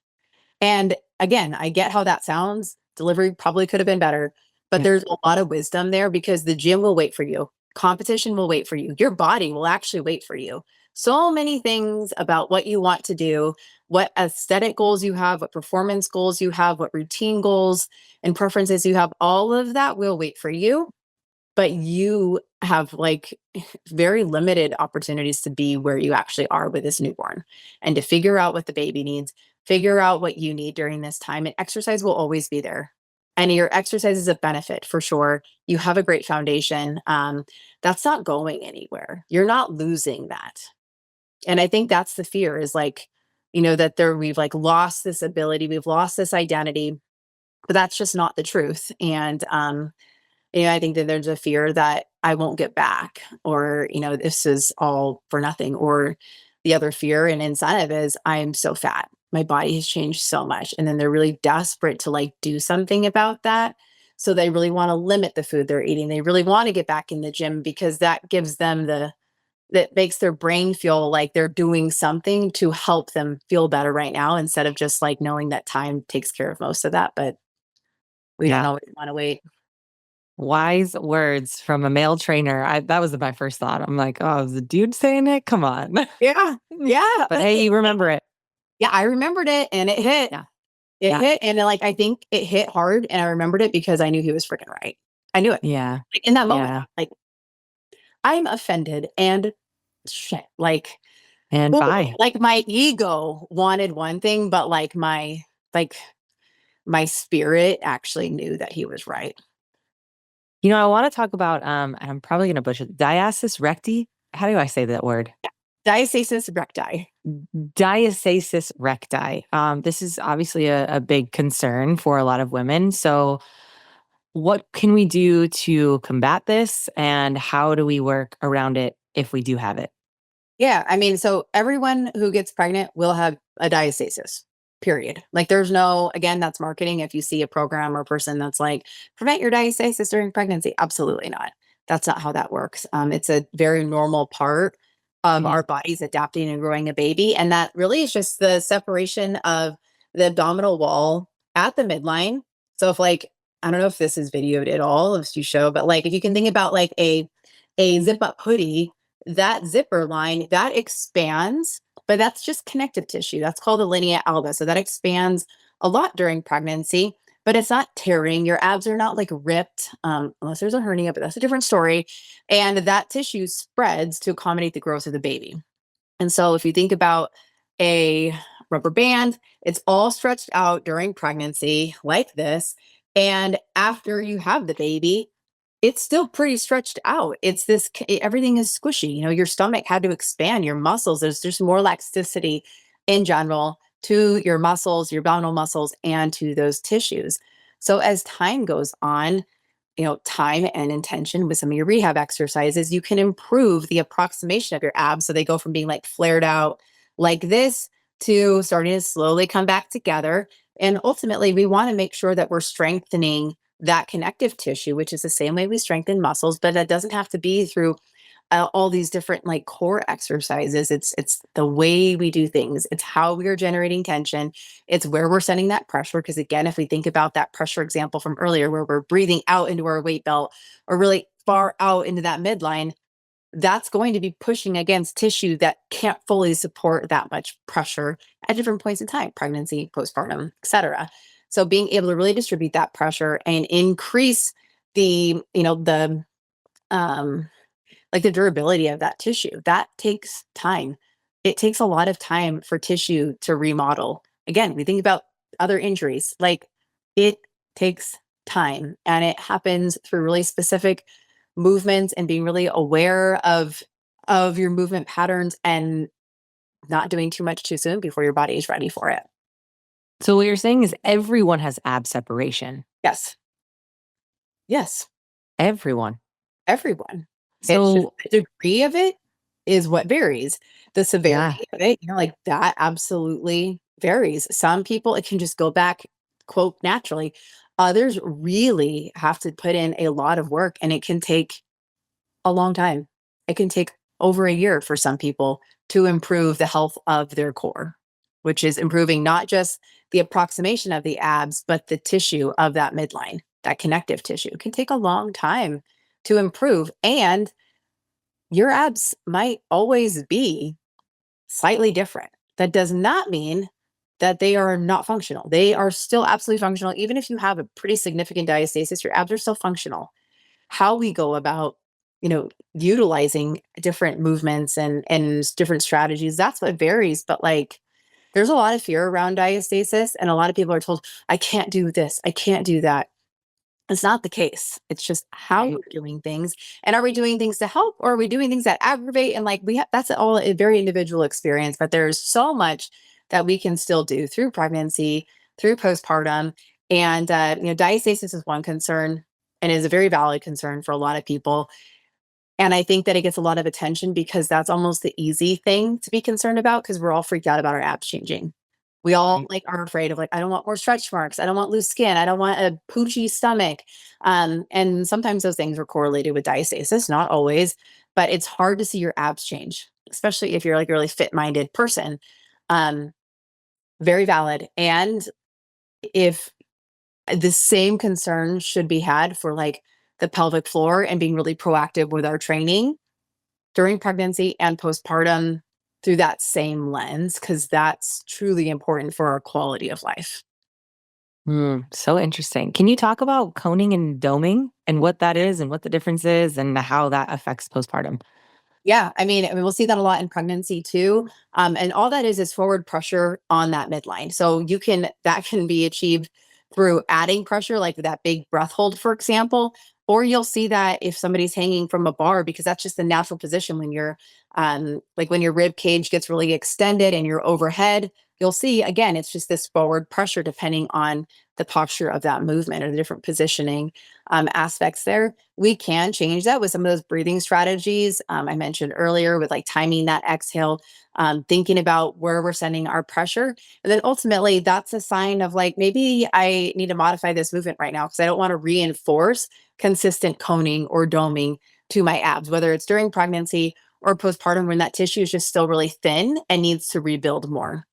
And again, I get how that sounds. Delivery probably could have been better, but Yeah. there's a lot of wisdom there because the gym will wait for you. Competition will wait for you. Your body will actually wait for you. So many things about what you want to do, what aesthetic goals you have, what performance goals you have, what routine goals and preferences you have, all of that will wait for you. But you have like very limited opportunities to be where you actually are with this newborn and to figure out what the baby needs, figure out what you need during this time. And exercise will always be there. And your exercise is a benefit for sure. You have a great foundation. That's not going anywhere. You're not losing that. And I think that's the fear is like, that we've like lost this ability, we've lost this identity, but that's just not the truth. And I think that there's a fear that I won't get back, or, this is all for nothing. Or the other fear and incentive is I'm so fat. My body has changed so much. And then they're really desperate to like do something about that. So they really want to limit the food they're eating. They really want to get back in the gym because that gives them that makes their brain feel like they're doing something to help them feel better right now instead of just like knowing that time takes care of most of that. But we don't Yeah. always want to wait. Wise words from a male trainer. That was my first thought. I'm like, oh, is the dude saying it? Come on. Yeah. Yeah. But hey, you remember it. Yeah, I remembered it and it hit. Yeah. It Yeah. hit and like I think it hit hard and I remembered it because I knew he was freaking right. I knew it. Yeah. Like, in that moment, Yeah. like I'm offended and shit. And bye. Like my ego wanted one thing, but like my spirit actually knew that he was right. I want to talk about and I'm probably gonna butcher diastasis recti. How do I say that word? Diastasis recti. Diastasis recti. This is obviously a big concern for a lot of women. So what can we do to combat this and how do we work around it if we do have it? Yeah, I mean, so everyone who gets pregnant will have a diastasis, period. Like, there's no, again, that's marketing. If you see a program or person that's like, prevent your diastasis during pregnancy, absolutely not. That's not how that works. It's a very normal part of Mhm. our bodies adapting and growing a baby. And that really is just the separation of the abdominal wall at the midline. So, if like, I don't know if this is videoed at all, if you show, but like, if you can think about like a zip up hoodie, that zipper line that expands, but that's just connective tissue. That's called the linea alba. So that expands a lot during pregnancy, but it's not tearing. Your abs are not like ripped, unless there's a hernia, but that's a different story. And that tissue spreads to accommodate the growth of the baby. And so if you think about a rubber band, it's all stretched out during pregnancy like this. And after you have the baby, it's still pretty stretched out. It's this, everything is squishy. Your stomach had to expand, your muscles. There's just more elasticity in general to your muscles, your abdominal muscles, and to those tissues. So as time goes on, time and intention with some of your rehab exercises, you can improve the approximation of your abs. So they go from being like flared out like this to starting to slowly come back together. And ultimately, we want to make sure that we're strengthening that connective tissue, which is the same way we strengthen muscles, but that doesn't have to be through all these different like core exercises. It's the way we do things. It's how we are generating tension. It's where we're sending that pressure. Because again, if we think about that pressure example from earlier, where we're breathing out into our weight belt or really far out into that midline, that's going to be pushing against tissue that can't fully support that much pressure at different points in time, pregnancy, postpartum, etc. So being able to really distribute that pressure and increase the um like the durability of that tissue. That takes time. It takes a lot of time for tissue to remodel. Again, we think about other injuries, like it takes time and it happens through really specific movements and being really aware of your movement patterns and not doing too much too soon before your body is ready for it. So what you're saying is everyone has ab separation. Yes. Yes. Everyone. Everyone. It's just So the degree of it is what varies. The Yeah. severity of it, like that absolutely varies. Some people, it can just go back, quote, naturally. Others really have to put in a lot of work and it can take a long time. It can take over a year for some people to improve the health of their core, which is improving not just the approximation of the abs, but the tissue of that midline, that connective tissue. It can take a long time to improve. And your abs might always be slightly different. That does not mean that they are not functional. They are still absolutely functional. Even if you have a pretty significant diastasis, your abs are still functional. How we go about, utilizing different movements and different strategies, that's what varies. But like there's a lot of fear around diastasis, and a lot of people are told, I can't do this, I can't do that. It's not the case. It's just how Right. we're doing things. And are we doing things to help or are we doing things that aggravate? And like that's all a very individual experience, but there's so much that we can still do through pregnancy, through postpartum. And diastasis is one concern and is a very valid concern for a lot of people. And I think that it gets a lot of attention because that's almost the easy thing to be concerned about because we're all freaked out about our abs changing. We all Right. like are afraid of like, I don't want more stretch marks. I don't want loose skin. I don't want a poochy stomach. And sometimes those things are correlated with diastasis, not always, but it's hard to see your abs change, especially if you're like a really fit minded person. Um, Very valid. And if the same concern should be had for like the pelvic floor and being really proactive with our training during pregnancy and postpartum through that same lens, because that's truly important for our quality of life. So interesting. Can you talk about coning and doming and what that is and what the difference is and how that affects postpartum? Yeah, I mean, we'll see that a lot in pregnancy too. And all that is forward pressure on that midline. So that can be achieved through adding pressure, like that big breath hold, for example. Or you'll see that if somebody's hanging from a bar, because that's just the natural position when you're like when your rib cage gets really extended and you're overhead, you'll see again, it's just this forward pressure depending on the posture of that movement or the different positioning aspects there. We can change that with some of those breathing strategies I mentioned earlier, with like timing that exhale, thinking about where we're sending our pressure. And then ultimately, that's a sign of like, maybe I need to modify this movement right now because I don't want to reinforce consistent coning or doming to my abs, whether it's during pregnancy or postpartum when that tissue is just still really thin and needs to rebuild more.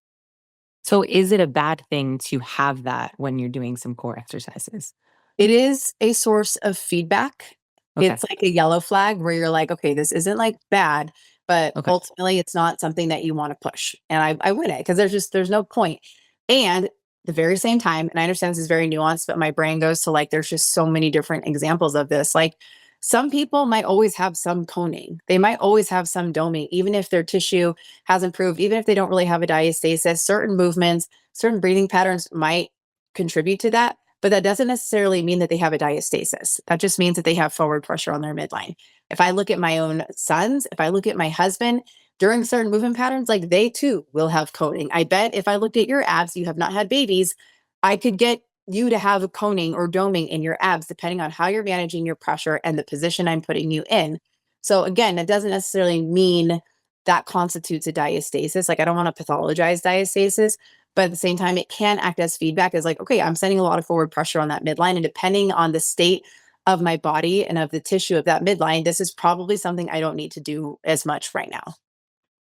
So is it a bad thing to have that when you're doing some core exercises? It is a source of feedback. Okay. It's like a yellow flag where you're like, okay, this isn't like bad, but Okay. ultimately it's not something that you want to push. And I win it because there's no point. And the very same time, and I understand this is very nuanced, but my brain goes to like, there's just so many different examples of this. Like some people might always have some coning. They might always have some doming, even if their tissue has improved, even if they don't really have a diastasis, certain movements, certain breathing patterns might contribute to that. But that doesn't necessarily mean that they have a diastasis. That just means that they have forward pressure on their midline. If I look at my own sons, if I look at my husband, during certain movement patterns, like they too will have coning. I bet if I looked at your abs, you have not had babies, I could get you to have a coning or doming in your abs, depending on how you're managing your pressure and the position I'm putting you in. So again, that doesn't necessarily mean that constitutes a diastasis. Like I don't want to pathologize diastasis, but at the same time, it can act as feedback as like, okay, I'm sending a lot of forward pressure on that midline. And depending on the state of my body and of the tissue of that midline, this is probably something I don't need to do as much right now.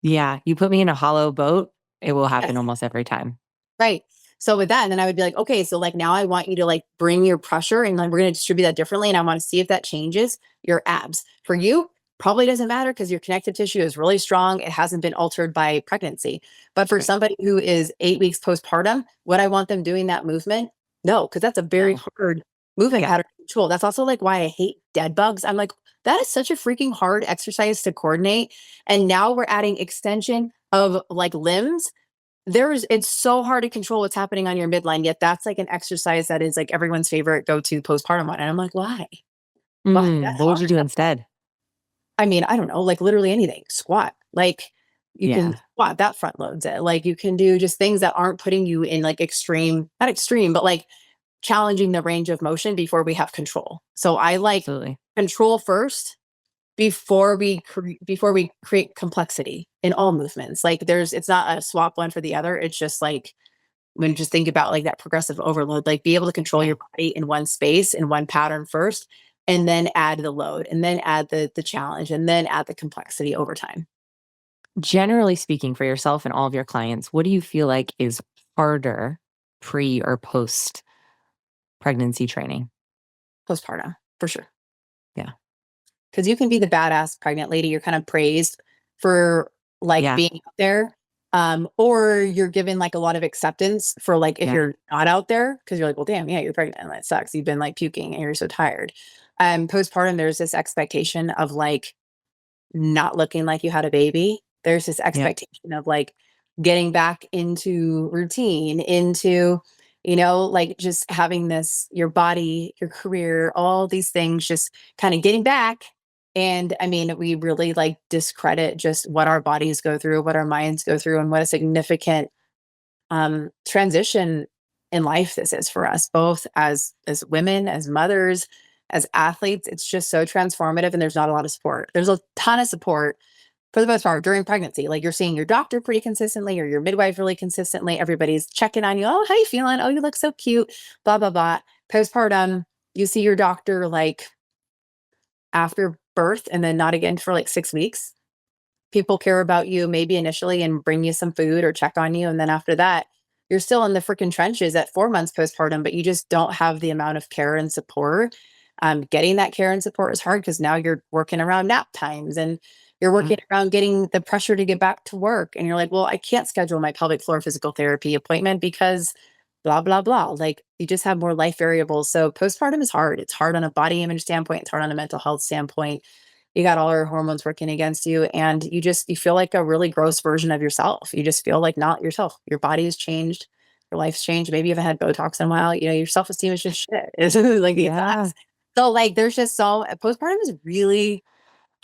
Yeah. You put me in a hollow boat, it will happen Yes. almost every time. Right. So with that, and then I would be like, okay, so like now I want you to like bring your pressure and like we're going to distribute that differently. And I want to see if that changes your abs. For you, probably doesn't matter because your connective tissue is really strong. It hasn't been altered by pregnancy. But for Right. somebody who is 8 weeks postpartum, would I want them doing that movement? No, because that's a very No. hard movement Yeah. pattern to control. That's also like why I hate dead bugs. I'm like, that is such a freaking hard exercise to coordinate. And now we're adding extension of like limbs. It's so hard to control what's happening on your midline, yet that's like an exercise that is like everyone's favorite go-to postpartum one. And I'm like, why? Why that What would hard? you do instead? I mean, I don't know, like literally anything. Squat. Like you can Yeah. squat, that front loads it. Like you can do just things that aren't putting you in like extreme, not extreme, but like challenging the range of motion before we have control. So I like Absolutely. control first before we create complexity in all movements. Like it's not a swap one for the other. It's just like when just think about like that progressive overload, like be able to control Yeah. your body in one space, in one pattern first, and then add the load, and then add the challenge, and then add the complexity over time. Generally speaking, for yourself and all of your clients, what do you feel like is harder pre or post pregnancy training? Postpartum, for sure. Yeah. Because you can be the badass pregnant lady. You're kind of praised for like Yeah. being out there. Or you're given like a lot of acceptance for like if Yeah. you're not out there, because you're like, well, damn, yeah, you're pregnant and that sucks. You've been like puking and you're so tired. Postpartum, there's this expectation of like not looking like you had a baby. There's this Yeah. expectation of like getting back into routine, into, like just having this, your body, your career, all these things just kind of getting back. And I mean, we really like discredit just what our bodies go through, what our minds go through, and what a significant transition in life this is for us, both as women, as mothers, as athletes. It's just so transformative, and there's not a lot of support. There's a ton of support for the most part during pregnancy. Like you're seeing your doctor pretty consistently, or your midwife really consistently. Everybody's checking on you. Oh, how you feeling? Oh, you look so cute. Blah blah blah. Postpartum, you see your doctor like after birth, and then not again for like 6 weeks. People care about you maybe initially and bring you some food or check on you. And then after that, you're still in the freaking trenches at 4 months postpartum, but you just don't have the amount of care and support. Getting that care and support is hard because now you're working around nap times, and you're Mm. working around getting the pressure to get back to work. And you're like, well, I can't schedule my pelvic floor physical therapy appointment because blah, blah, blah. Like you just have more life variables. So postpartum is hard. It's hard on a body image standpoint. It's hard on a mental health standpoint. You got all your hormones working against you, and you feel like a really gross version of yourself. You just feel like not yourself. Your body has changed, your life's changed. Maybe you haven't had Botox in a while. Your self-esteem is just shit. It's like the Yeah. effects. So like there's just postpartum is really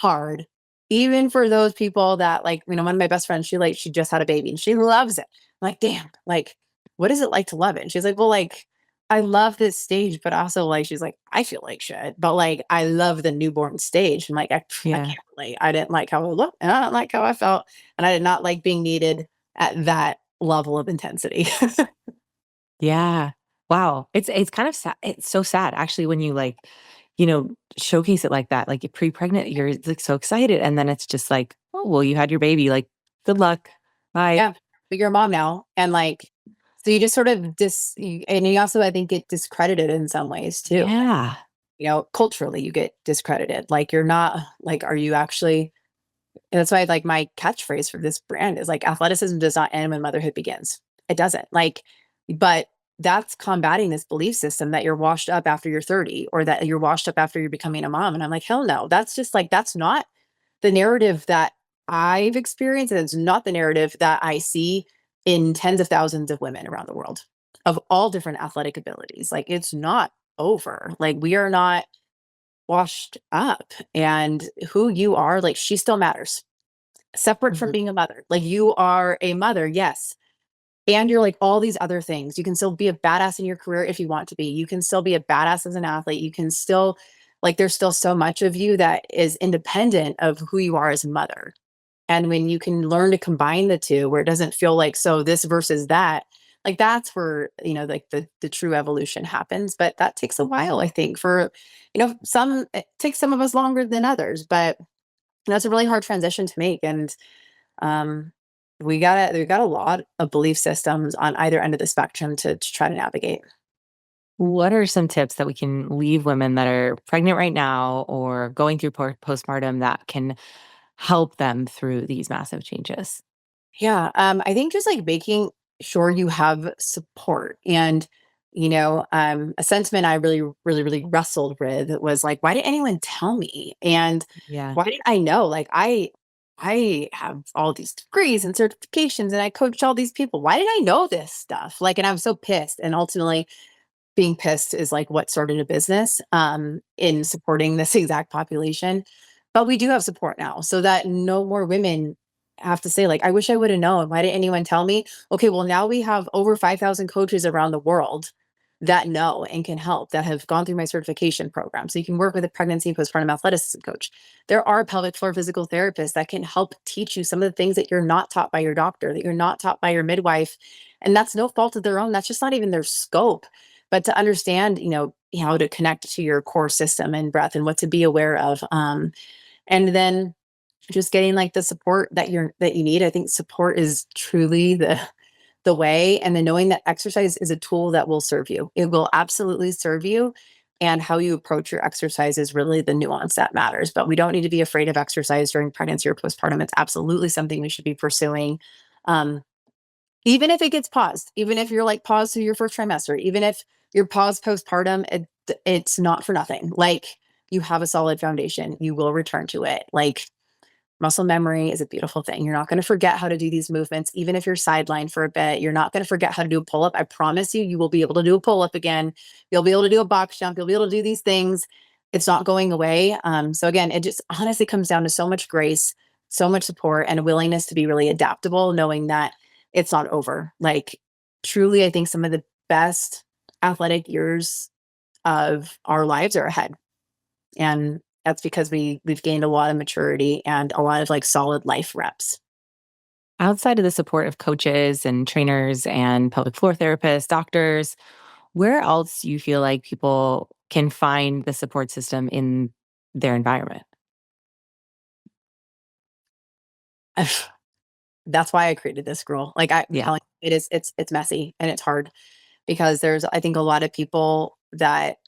hard. Even for those people that like, one of my best friends, she just had a baby and she loves it. I'm like, damn, like, what is it like to love it? And she's like, well, like, I love this stage, but also like, she's like, I feel like shit, but like, I love the newborn stage. And like, I Yeah. can't relate. I didn't like how I looked, and I don't like how I felt. And I did not like being needed at that level of intensity. Yeah. Wow. It's kind of sad. It's so sad actually when you like, showcase it like that. Like you're pre-pregnant, you're like so excited. And then it's just like, oh, well, you had your baby. Like, good luck. Bye. Yeah. But you're a mom now. And like, so you just sort of and you also, I think, get discredited in some ways too. Yeah. Culturally you get discredited. Like you're not like, are you actually, and that's why like my catchphrase for this brand is like athleticism does not end when motherhood begins. It doesn't. Like, but that's combating this belief system that you're washed up after you're 30, or that you're washed up after you're becoming a mom. And I'm like, hell no. That's just like that's not the narrative that I've experienced. And it's not the narrative that I see in tens of thousands of women around the world of all different athletic abilities. Like it's not over. Like we are not washed up, and who you are, like she still matters separate from Mhm. being a mother. Like you are a mother, yes. And you're like all these other things. You can still be a badass in your career if you want to be. You can still be a badass as an athlete. You can still, like, there's still so much of you that is independent of who you are as a mother. And when you can learn to combine the two, where it doesn't feel like so this versus that, like that's where, like the true evolution happens. But that takes a while, I think, for, some it takes some of us longer than others, but that's a really hard transition to make. And um, we got a lot of belief systems on either end of the spectrum to try to navigate. What are some tips that we can leave women that are pregnant right now or going through postpartum that can help them through these massive changes? Yeah, I think just like making sure you have support. And a sentiment I really, really, really wrestled with was like, why didn't anyone tell me? And Yeah. why did I know? Like I have all these degrees and certifications, and I coach all these people. Why did I know this stuff? Like, and I'm so pissed. And ultimately, being pissed is like what started a business in supporting this exact population. But we do have support now, so that no more women have to say like, I wish I would have known. Why didn't anyone tell me? Okay, well now we have over 5,000 coaches around the world that know and can help, that have gone through my certification program. So you can work with a pregnancy and postpartum athleticism coach. There are pelvic floor physical therapists that can help teach you some of the things that you're not taught by your doctor, that you're not taught by your midwife. And that's no fault of their own. That's just not even their scope. But to understand, how to connect to your core system and breath and what to be aware of. And then just getting like the support that you need. I think support is truly the way. And then knowing that exercise is a tool that will serve you. It will absolutely serve you. And how you approach your exercise is really the nuance that matters. But we don't need to be afraid of exercise during pregnancy or postpartum. It's absolutely something we should be pursuing. Um, Even if it gets paused, even if you're like paused through your first trimester, even if you're paused postpartum, it's not for nothing. Like, you have a solid foundation. You will return to it. Like, muscle memory is a beautiful thing. You're not going to forget how to do these movements, even if you're sidelined for a bit. You're not going to forget how to do a pull up. I promise you, you will be able to do a pull up again. You'll be able to do a box jump. You'll be able to do these things. It's not going away. So again, it just honestly comes down to so much grace, so much support, and a willingness to be really adaptable, knowing that it's not over. Like, truly, I think some of the best athletic years of our lives are ahead. And that's because we've gained a lot of maturity and a lot of like solid life reps. Outside of the support of coaches and trainers and pelvic floor therapists, doctors, where else do you feel like people can find the support system in their environment? That's why I created this girl. Like, I'm Yeah. telling you, it's messy and it's hard because there's, I think, a lot of people that,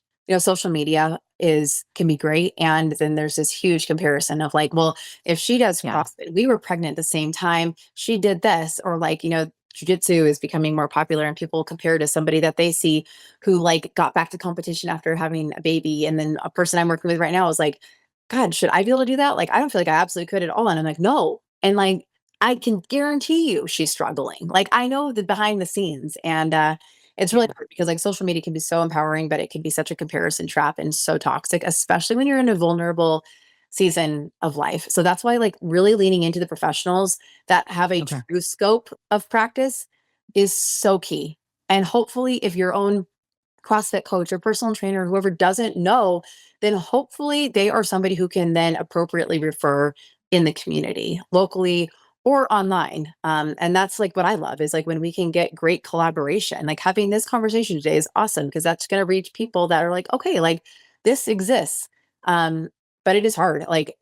social media can be great. And then there's this huge comparison of like, well, if she does Yeah. CrossFit, we were pregnant at the same time, she did this, or like, jujitsu is becoming more popular and people compare to somebody that they see who like got back to competition after having a baby. And then a person I'm working with right now is like, God, should I be able to do that? Like, I don't feel like I absolutely could at all. And I'm like, no. And like, I can guarantee you she's struggling. Like, I know the behind the scenes. And it's really hard because like social media can be so empowering, but it can be such a comparison trap and so toxic, especially when you're in a vulnerable season of life. So that's why like really leaning into the professionals that have a Okay. true scope of practice is so key. And hopefully, if your own CrossFit coach or personal trainer, whoever doesn't know, then hopefully they are somebody who can then appropriately refer in the community, locally or online. And that's like what I love is like when we can get great collaboration. Like, having this conversation today is awesome because that's going to reach people that are like, okay, like this exists. Um, but it is hard. Like,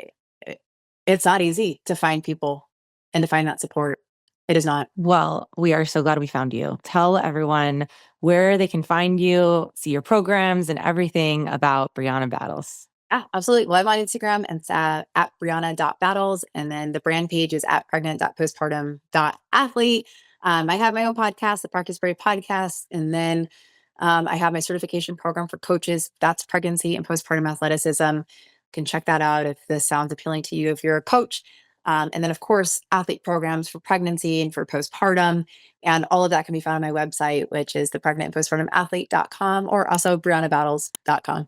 it's not easy to find people and to find that support. It is not. Well, we are so glad we found you. Tell everyone where they can find you, see your programs, and everything about Brianna Battles. Yeah, absolutely. Well, I'm on Instagram and it's at Brianna.battles. And then the brand page is at pregnant.postpartum.athlete. I have my own podcast, the Practice Brave podcast. And then I have my certification program for coaches. That's pregnancy and postpartum athleticism. You can check that out if this sounds appealing to you if you're a coach. And then, of course, athlete programs for pregnancy and for postpartum. And all of that can be found on my website, which is the pregnant and postpartum athlete.com, or also briannabattles.com.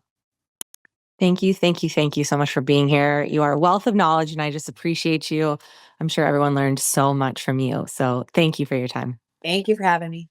Thank you, thank you, thank you so much for being here. You are a wealth of knowledge, and I just appreciate you. I'm sure everyone learned so much from you. So thank you for your time. Thank you for having me.